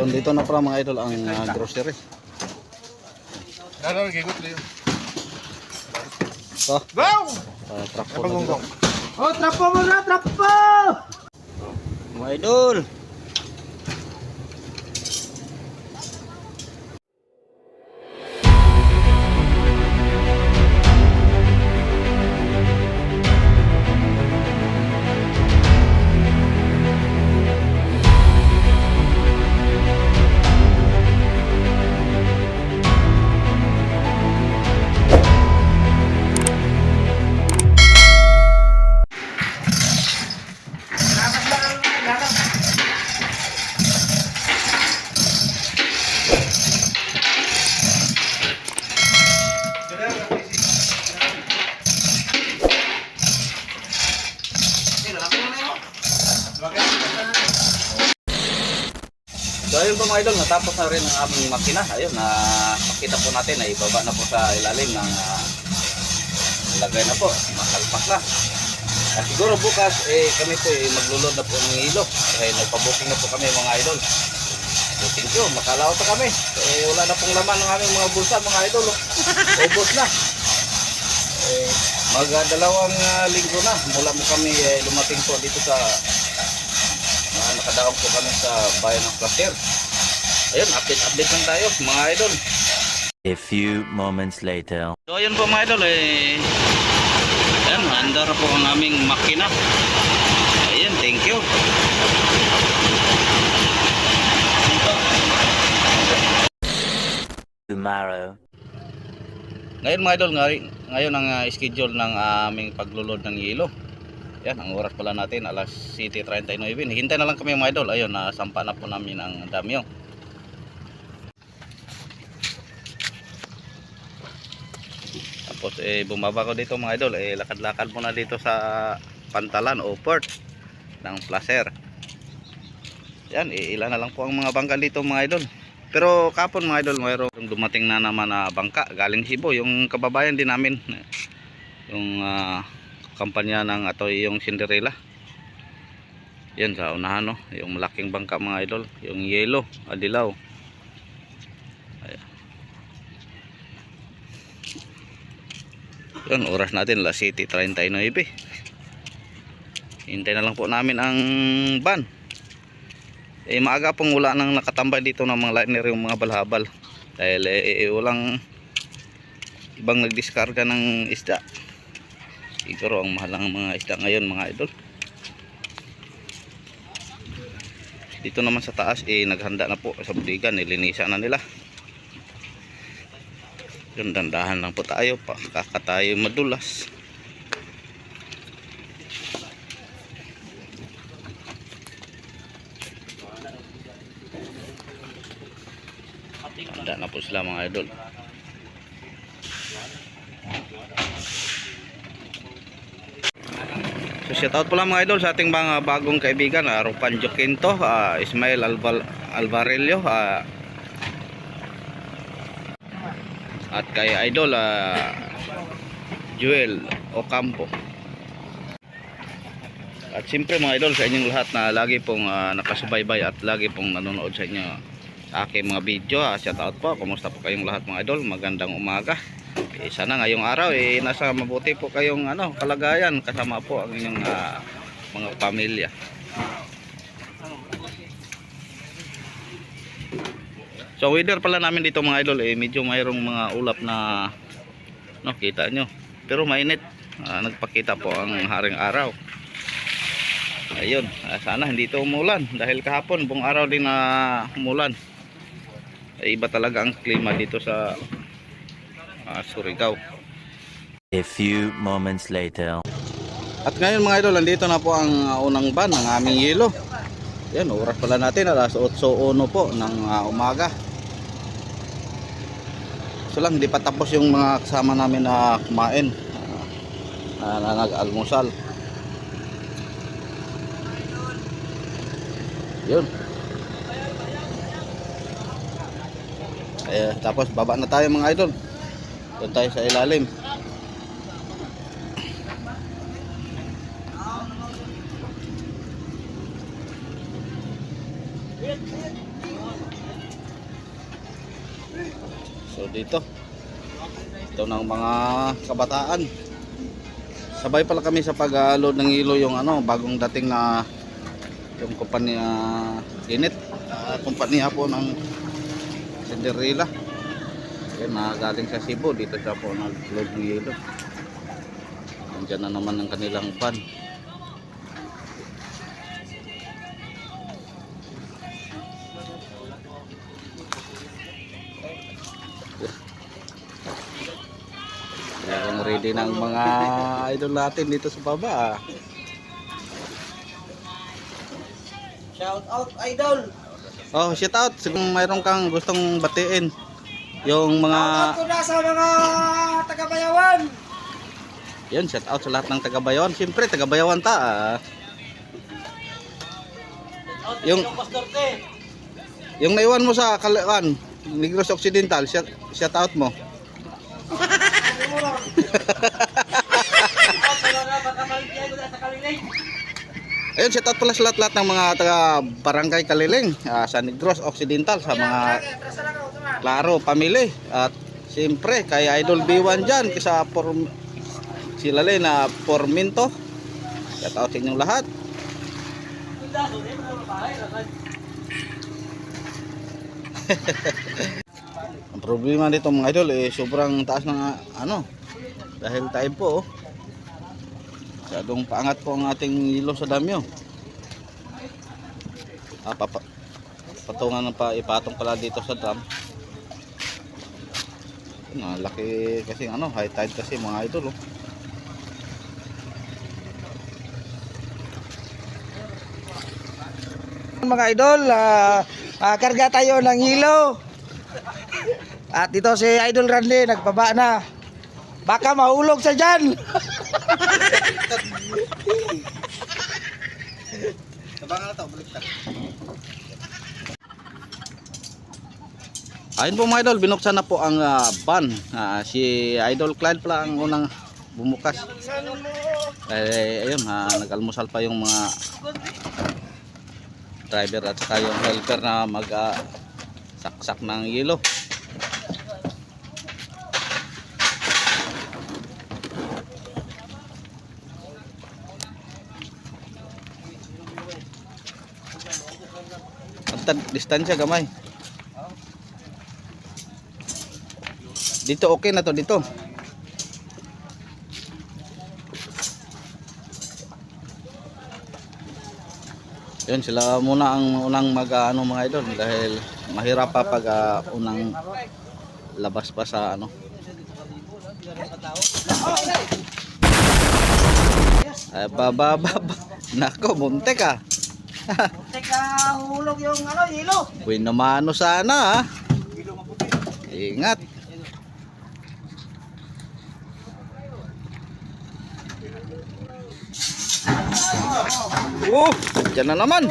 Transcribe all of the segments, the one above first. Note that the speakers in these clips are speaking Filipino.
So dito na pala mga idol ang grocery. So, trapo na dito. Oh, trapo mo na, trapo! Mga idol. So ayun po mga idol, natapos na rin ang aming makina. Ayun, makita po natin na ibaba na po sa ilalim ng lagay na po, makalpak na. Siguro bukas kami po maglulod na po ng hilo. Nagpa-booking na po kami mga idol. So thank you, makalaot na kami. Wala na pong laman ng aming mga bulsa mga idol. Ubos na. Magdalawang linggo na mula mo kami lumating po dito sa nakadaog po kami sa bayan ng Placer. Ayun, update lang tayo mga idol. A few moments later. So ayun po mga idol, ayun, handa na po ang aming makina. Ayun, thank you. Tomorrow. Ngayon mga idol, ngayon ang schedule ng aming paglulod ng yelo. Yan, ang oras pala natin alas 7:39. Hintay na lang kami mga idol. Ayun, nasampa na po namin ang damyo. Tapos bumaba ko dito mga idol. Lakad-lakad muna dito sa pantalan o port ng Placer. Yan, ilan na lang po ang mga bangka dito mga idol. Pero kapon mga idol, mayroong dumating na naman na bangka galing Cebu. Yung kababayan din namin, yung kampanya ng yung Cinderella. Yan sa unahan, no? Yung malaking bangka mga idol, yung yellow, adilaw. Ayan. Yan, oras natin alas 7:39. Hintay na lang po namin ang van. Maaga pong wala nang nakatambay dito ng mga liner, yung mga balhabal. Dahil walang ibang nagdiskarga ng isda. Siguro ang mahal ng mga isda ngayon mga idol. Dito naman sa taas naghanda na po sa budigan, nilinisan na nila. Yun, dandahan lang po tayo, kaka tayo madulas. Handa na po sila mga idol. So shout out po lang mga idol sa ating mga bagong kaibigan, Rupan Joquinto, Ismael Alvarello, at kay idol Joel Ocampo. At siyempre mga idol sa inyong lahat na lagi pong nakasubaybay at lagi pong nanonood sa inyo sa aking mga video. Shout out po, kumusta po kayong lahat mga idol? Magandang umaga. Sana ngayong araw nasa mabuti po kayong kalagayan kasama po ang inyong mga pamilya. So weather pala namin dito mga idol, medyo mayroong mga ulap na kita nyo, pero mainit. Nagpakita po ang haring araw. Ayun, sana hindi ito umulan dahil kahapon buong araw din na umulan. Iba talaga ang klima dito sa Surigao. A few moments later. At ngayon mga idol, nandito na po ang unang van ng aming yelo. Yan, oras pala natin alas 8:01 po ng umaga. So lang, hindi pa tapos yung mga kasama namin na kumain, na nag-almusal. Yun. Tapos baba na tayo mga idol. Doon tayo sa ilalim. So dito, ito ng mga kabataan. Sabay pala kami sa pag-load ng hilo yung bagong dating na yung kumpanya Init, kumpanya po ng Cinderella. Yan, galing sa Cebu, dito siya po nag-load ng hilo. Nandiyan na naman ang kanilang van. Yan, ready ng mga idol natin dito sa baba. Shout out, idol. Oh, shout out kung mayroon kang gustong batiin yung mga Shout out ko na sa mga taga-Bayawan. yun, shout out sa lahat ng taga-Bayawan. Siyempre, taga-Bayawan ta. Yung naiwan mo sa Kalakan, Negros Occidental, shout out mo. Ayun, shout out pala sa lahat ng mga taga Barangay Kaliling, sa Negros Occidental, sa mga Claro Family, at siyempre kay Idol B1 dyan, sa sila na Porminto. Shout out sa inyong lahat. Ang problema nito mga idol sobrang taas ng dahil tayo po masyadong paangat po ang ating hilo sa damyo. Patungan pa, ipatong pala dito sa drum. Laki kasi high tide kasi mga idol Mga idol, karga tayo ng hilo. At ito si Idol Randy, nagpaba na. Baka mahulog sa dyan. Tabangan na to, baliktad. Ayun po mga idol, binuksan na po ang van. Si Idol Clyde pala ang unang bumukas. Ayun, nag-almusal pa yung mga driver at saka yung helper na saksak ng hilo. Distansya gamay. Dito okay na to dito. Yun, sila muna ang unang mga idol dahil mahirap pa pag unang labas pa sa Ay, nako, muntik Teka, hulog yung hilo. Buwin naman sana Ingat. Dyan na naman.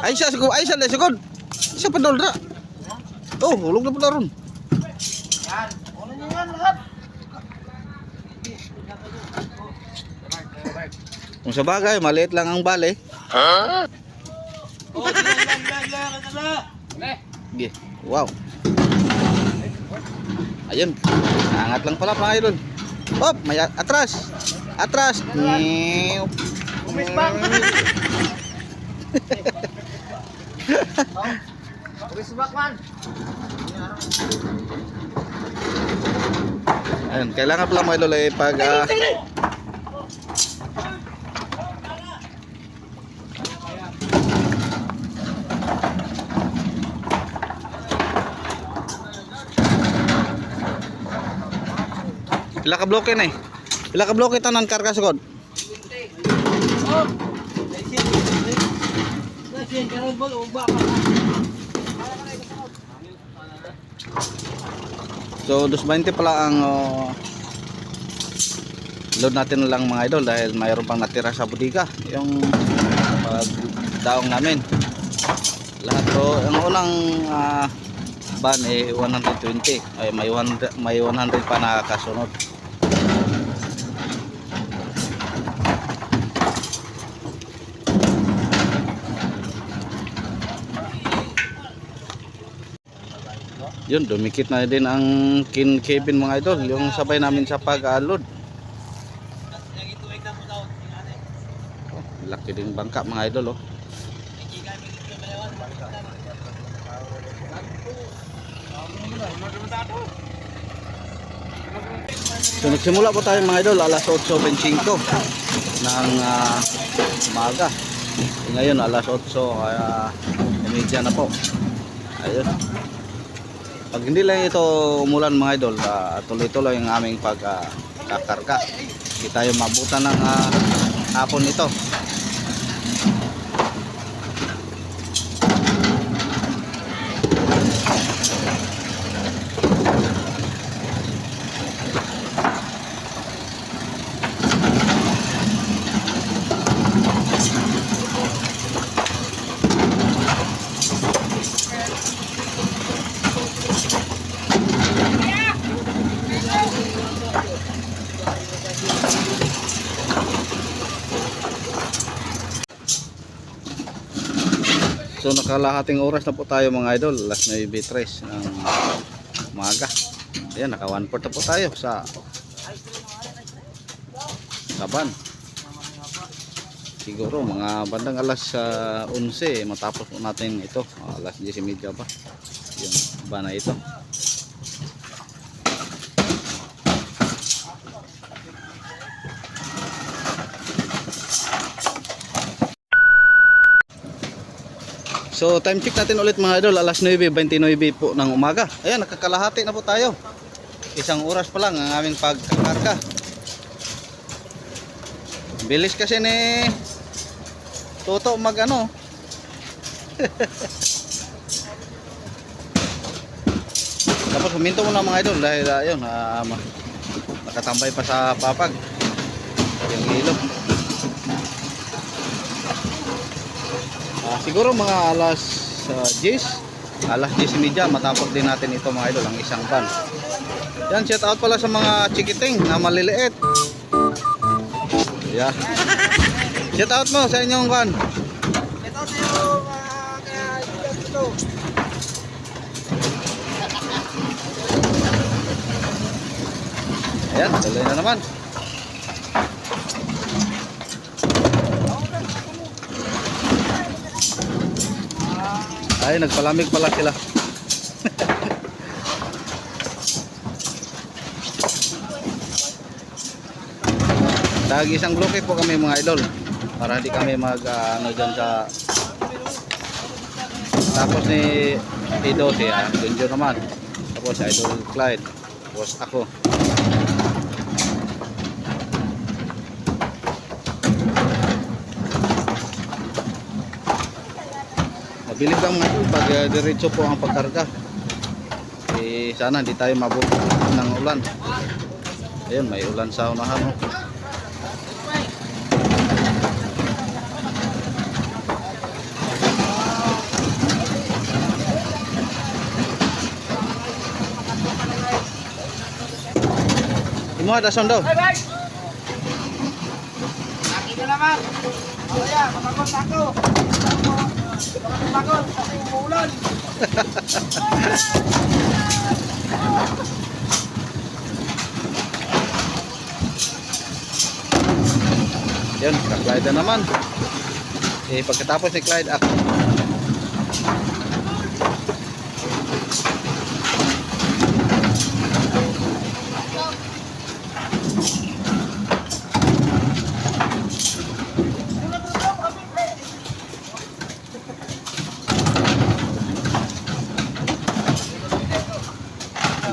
Ay siya lesugod. Siya pa doldra. Hulog na pala ron. Yan, ano nyo yan lahat? Kung sa bagay, maliit lang ang bale. Okay. Wow. Ayun. Angat lang pala mga idol. May atras. Atras. Umisbang. Umisbang man. Ayun, kailangan pala mga idol pag pila ka bloke na pila ka bloke tanan karga sugod. So 220 pala ang load natin lang mga idol dahil mayroon pang natira sa bodega yung daong namin lahat. So ang unang ban 120 ay may 100 pa nakakasunod. Yun, dumikit na din ang kin cabin mga idol, yung sabay namin sa pag-alod. Oh, laki ding bangka mga idol oh. So nagsimula po tayo mga idol alas 8:25 ng umaga. Ngayon alas 8 kaya umidya na po. Ayun. Pag hindi lang ito umulan mga idol, tuloy-tuloy ang aming pagkakarga. Hindi tayo mabutan ng hapon ito. So nakalahating oras na po tayo mga idol, alas 9:03 ng umaga. Ayan, naka 1/4 na po tayo sa Saban. Siguro mga bandang alas 11 matapos po natin ito, alas 10:30 pa yung bana ito. So time check natin ulit mga idol, alas 9:29 po ng umaga. Ayan, nakakalahati na po tayo. Isang oras pa lang ang aming pagkakarga. Bilis kasi ni Toto mag ano. Tapos huminto muna mga idol dahil ayun, nakatambay pa sa papag yung ilog. Siguro mga alas 10:30 matapos din natin ito mga idol, ang isang van. Yan, shout out pala sa mga chikiting na maliliit. Yeah. Shout out mo sa inyong van. Ito sa yung kaya ito. Ayan, tuloy na naman. Ay, nagpalamig pala sila. Tag isang bloke po kami mga idol para hindi kami mag ano dyan sa tapos ni Ido siya, Junjo naman, tapos Idol Clyde, tapos ako. Mabilis lang mga idol pag diretso po ang pagkarga. Sana hindi tayo mabuti ng ulan. Ayun, may ulan sa unahan oh. Imuha dason daw. Laki na naman. Kaya, matagos ako. Matagos kasi umuulan. Yun, ka-Clyde na naman. Pagkatapos ni Clyde ako.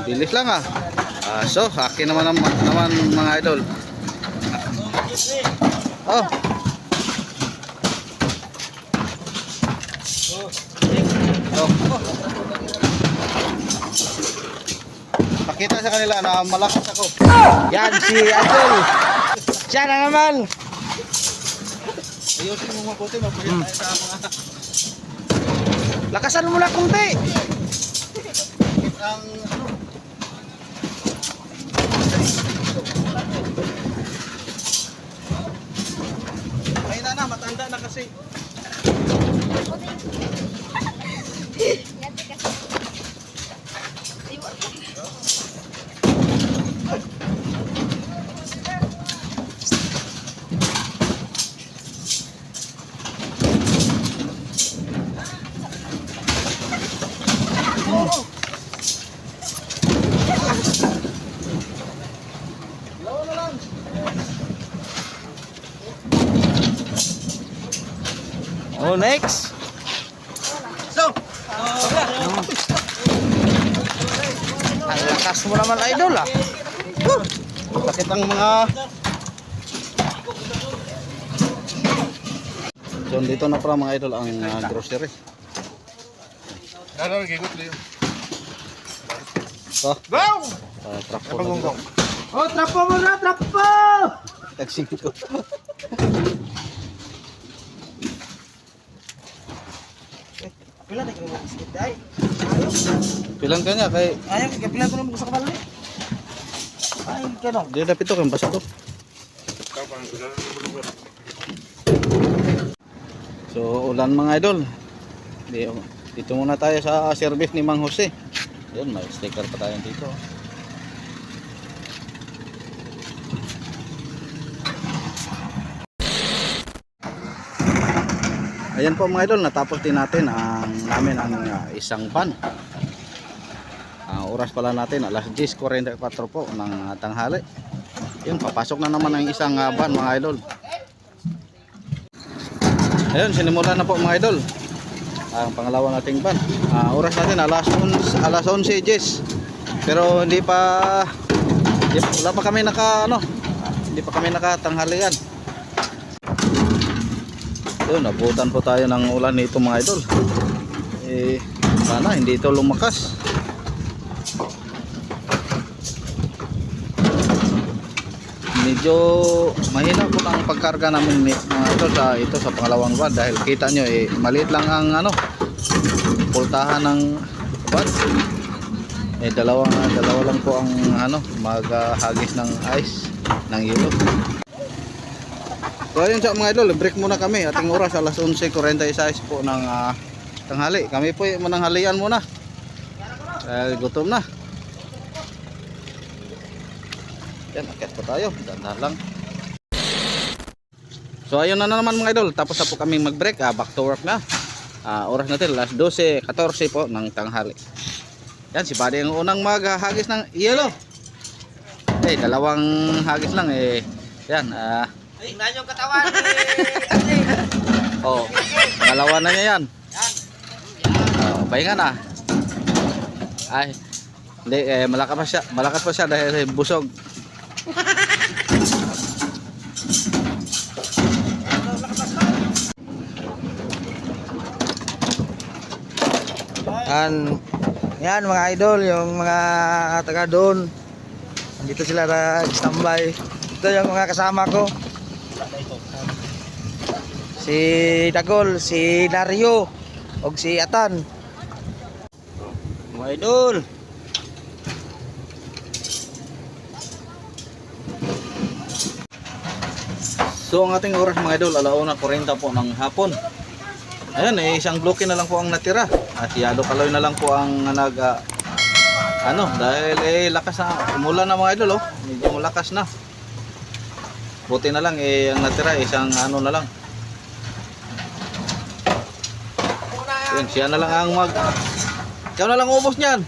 Bilis lang ah. So, akin naman mga idol. Oh. Oh. Pakita sa kanila na malakas ako. Yan si Idol. Siya na naman. Ayusin mo mabuti, mapakita tayo sa mga Lakasan mo na kunti. ang ano. Mahina na, matanda na kasi. Oh, next. Ang lakas mo naman, idol, ah. Bakit ang mga so dito na pala mga idol ang grocery. So, trapo na dito. Oh, trapo mo na, trapo! Tagsing ko. Pila na kayo biscuit, ay. Pilang kanya kay Ayaw, kapilan ko naman sa kapala ni. Ay, kano. di dapat ito kung basa to. So ulan mga idol. Dito muna tayo sa service ni Mang Jose. Ayun, may sticker pa tayo dito. Ayan po mga idol, natapos din natin namin ang isang van. Oras pala natin alas 10:44 po ng tanghali. Yun, papasok na naman ang isang van mga idol. Ayun, sinimulan na po mga idol ang pangalawa nating van. Oras natin alas 11:10. Pero wala pa kami hindi pa kami nakatanghalian. Yun, nabutan po tayo ng ulan nito mga idol. Sana hindi ito lumakas. Medyo mahina po ang pagkarga namin mga idol sa pangalawang van dahil kita nyo maliit lang ang pultahan ng van. Dalawa lang po ang maghagis ng ice ng yelo. So ayun sa mga idol, break muna kami. Ating oras alas 11:46 po ng tanghali. Kami po mananghalian muna. Gutom na. Yan, akit po tayo. Dandahan lang. So ayun na naman mga idol. Tapos na po kami mag-break. Back to work na. Oras natin alas 12:14 po ng tanghali. Yan, si Buddy ang unang maghagis ng yelo. Dalawang hagis lang yan, Tingnan yung katawan. oh, pangalawa na niya yan. Pahinga na. Ay, hindi, malakas pa siya dahil busog. Yan mga idol, yung mga taga doon. Dito sila nag-standby. Ito yung mga kasama ko. Si Dagol, si Dario, o si Atan. Mga idol. So ang ating oras mga idol, 1:40 po ng hapon. Ayan, isang bloke na lang po ang natira. At Yado Kaloy na lang po ang dahil lakas na, umulan na mga idol, medyo malakas na. Buti na lang ang natira isang na lang. Yun, siya na lang ang ikaw na lang ubos niyan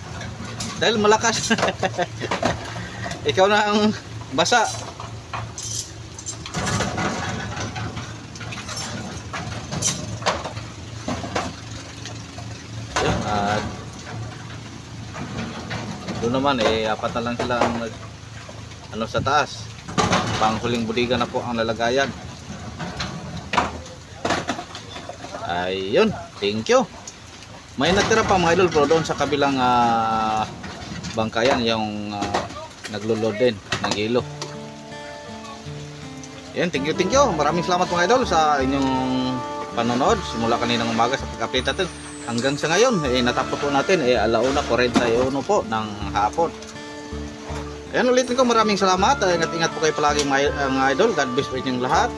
dahil malakas. Ikaw na ang basa. Yun, at doon naman apat na lang sila ang sa taas. Panghuling budiga na po ang lalagayan. Ayun, thank you. May natira pa mga idol pero doon sa kabilang bangkayan yung naglo-load din ng yelo. Yan, thank you. Maraming salamat mga idol sa inyong panonood simula kaninang umaga sa pag-update natin. Hanggang sa ngayon, natapos po natin 1:41 po ng hapon. Ayan, ulitin ko, maraming salamat. Ingat-ingat po kayo palagi mga idol. God bless po inyong lahat.